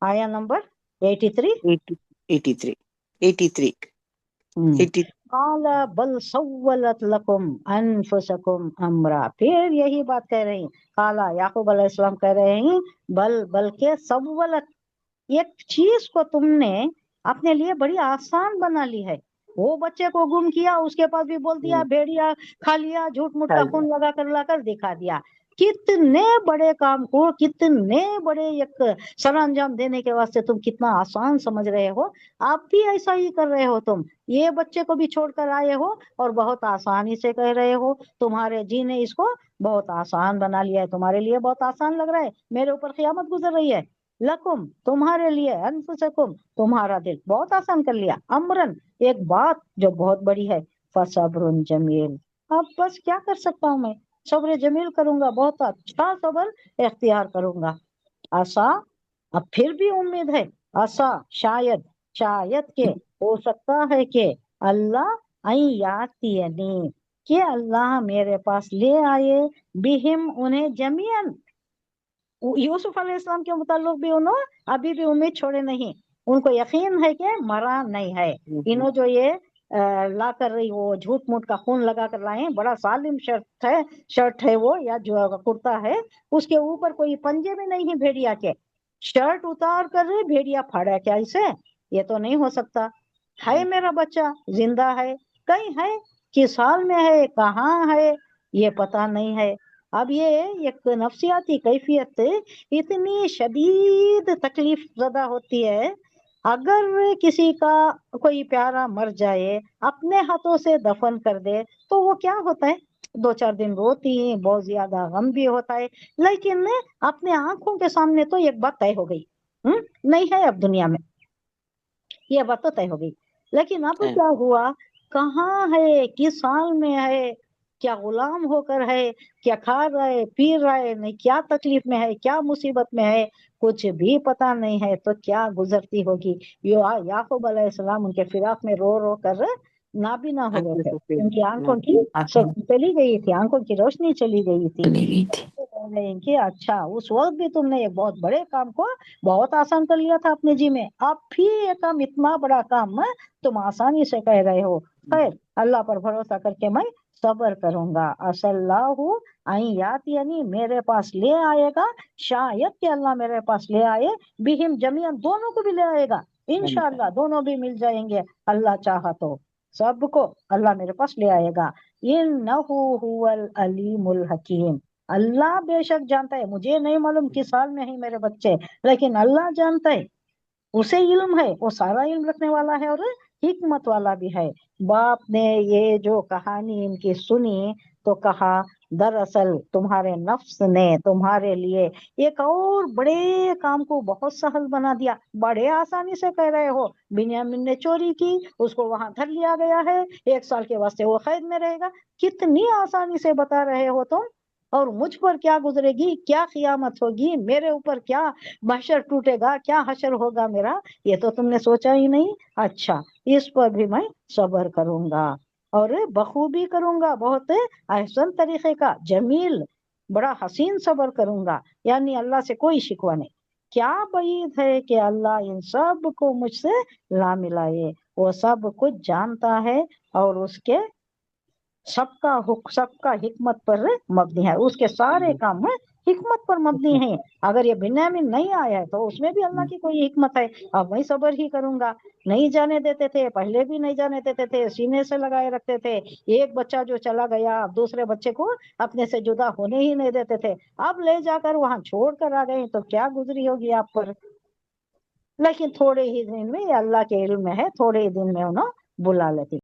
आया नंबर 83। 83 83 80। काला बल सव्वलत लकुम अनफुसकुम अमरा, फिर यही बात कह रही काला याकूब अलैहिस्सलाम कह रहे हैं बल्कि सव्वलत, एक चीज को तुमने अपने लिए बड़ी आसान बना ली है। वो बच्चे को गुम किया, उसके पास भी बोल दिया, भेड़िया खा लिया, झूठ मूठ का खून लगा कर लाकर दिखा दिया। कितने बड़े काम को कितने बड़े एक सरअंजाम देने के वास्ते तुम कितना आसान समझ रहे हो। आप भी ऐसा ही कर रहे हो। तुम ये बच्चे को भी छोड़कर आए हो और बहुत आसानी से कह रहे हो तुम्हारे जी ने इसको बहुत आसान बना लिया है, तुम्हारे लिए बहुत आसान लग रहा है, मेरे ऊपर क़यामत गुजर रही है। लकुम तुम्हारे लिए, अनफुसकुम तुम्हारा दिल बहुत आसान कर लिया, अमरन एक बात जो बहुत बड़ी है, फसब्रुन जमील, अब बस क्या कर सकता हूँ मैं, सब्र जमील करूंगा, बहुत अच्छा सब्र इख्तियार करूंगा। आशा, अब फिर भी उम्मीद है, आशा शायद, शायद के हो सकता है कि अल्लाह यातियनी, कि अल्लाह मेरे पास ले आए, बिहिम उन्हें जमीयन, यूसुफ अलैहिस्सलाम के मुताल्लिक भी उन्होंने अभी भी उम्मीद छोड़े नहीं, उनको यकीन है कि मरा नहीं है। इन्हों जो ये ला कर रही वो झूठ मूठ का खून लगा कर लाए, बड़ा सालिम शर्ट है वो, या जो कुर्ता है उसके ऊपर कोई पंजे भी नहीं है भेड़िया के, शर्ट उतार कर भेड़िया फाड़ा क्या इसे, ये तो नहीं हो सकता। है मेरा बच्चा जिंदा है, कहीं है, किस हाल में है, कहाँ है, ये पता नहीं है। अब ये एक नफ्सियाती कैफियत इतनी शदीद तकलीफ ज़दा होती है, अगर किसी का कोई प्यारा मर जाए, अपने हाथों से दफन कर दे, तो वो क्या होता है, 2-4 दिन रोती है, बहुत ज्यादा गम भी होता है, लेकिन अपने आंखों के सामने तो एक बात तय हो गई, नहीं है अब दुनिया में, ये बात तो तय हो गई। लेकिन अब क्या हुआ, कहाँ है, किस हाल में है, क्या गुलाम होकर है, क्या खा रहा है, पी रहा है, नहीं क्या तकलीफ में है, क्या मुसीबत में है, कुछ भी पता नहीं है, तो क्या गुजरती होगी। याकूब अलैहिस्सलाम उनके फिराक में रो रो कर नाबीना हो गए थे, उनकी आंखों की चली गई थी, आंखों की रोशनी चली गई थी। कि अच्छा उस वक्त भी तुमने एक बहुत बड़े काम को बहुत आसान कर लिया था अपने जी में, अब भी ये काम, इतना बड़ा काम तुम आसानी से कह रहे हो। खैर, अल्लाह पर भरोसा करके मैं सब्र करूंगा। असल्लाहु यात, यानी मेरे पास ले आएगा, शायद कि अल्लाह मेरे पास ले आए, बिहिम जमीयन दोनों को भी ले आएगा, इंशाअल्लाह दोनों भी मिल जाएंगे, अल्लाह चाहा तो सबको अल्लाह मेरे पास ले आएगा। इन्नहु हुवल अलीमुल हकीम, अल्लाह बेशक जानता है, मुझे नहीं मालूम किस हाल में है मेरे बच्चे, लेकिन अल्लाह जानता है, उसे इल्म है, वो सारा इल्म रखने वाला है और हिकमत वाला भी है। बाप ने ये जो कहानी इनकी सुनी तो कहा, दरअसल तुम्हारे नफ्स ने तुम्हारे लिए एक और बड़े काम को बहुत सहल बना दिया, बड़े आसानी से कह रहे हो, बिन्यामीन ने चोरी की, उसको वहां धर लिया गया है, 1 साल के वास्ते वो कैद में रहेगा, कितनी आसानी से बता रहे हो तुम, और मुझ पर क्या गुजरेगी, क्या क़यामत होगी, मेरे ऊपर क्या महशर टूटेगा, क्या हशर होगा मेरा, ये तो तुमने सोचा ही नहीं। अच्छा, इस पर भी मैं सब्र करूंगा और बखूबी करूंगा, बहुत अहसन तरीके का, जमील, बड़ा हसीन सब्र करूंगा, यानी अल्लाह से कोई शिकवा नहीं। क्या बईद है कि अल्लाह इन सब को मुझसे ला मिलाए, वो सब कुछ जानता है और उसके सबका हिकमत पर मबनी है, उसके सारे काम हिकमत पर मबनी है। अगर ये बिन्यामीन नहीं आया है तो उसमें भी अल्लाह की कोई हिकमत है। अब मैं सब्र ही करूंगा, नहीं जाने देते थे, पहले भी नहीं जाने देते थे, सीने से लगाए रखते थे, एक बच्चा जो चला गया अब दूसरे बच्चे को अपने से जुदा होने ही नहीं देते थे, अब ले जाकर वहां छोड़ कर आ गए तो क्या गुजरी होगी आप पर। लेकिन थोड़े ही दिन में, अल्लाह के इल्म में है, थोड़े ही दिन में उन्हें बुला लेती।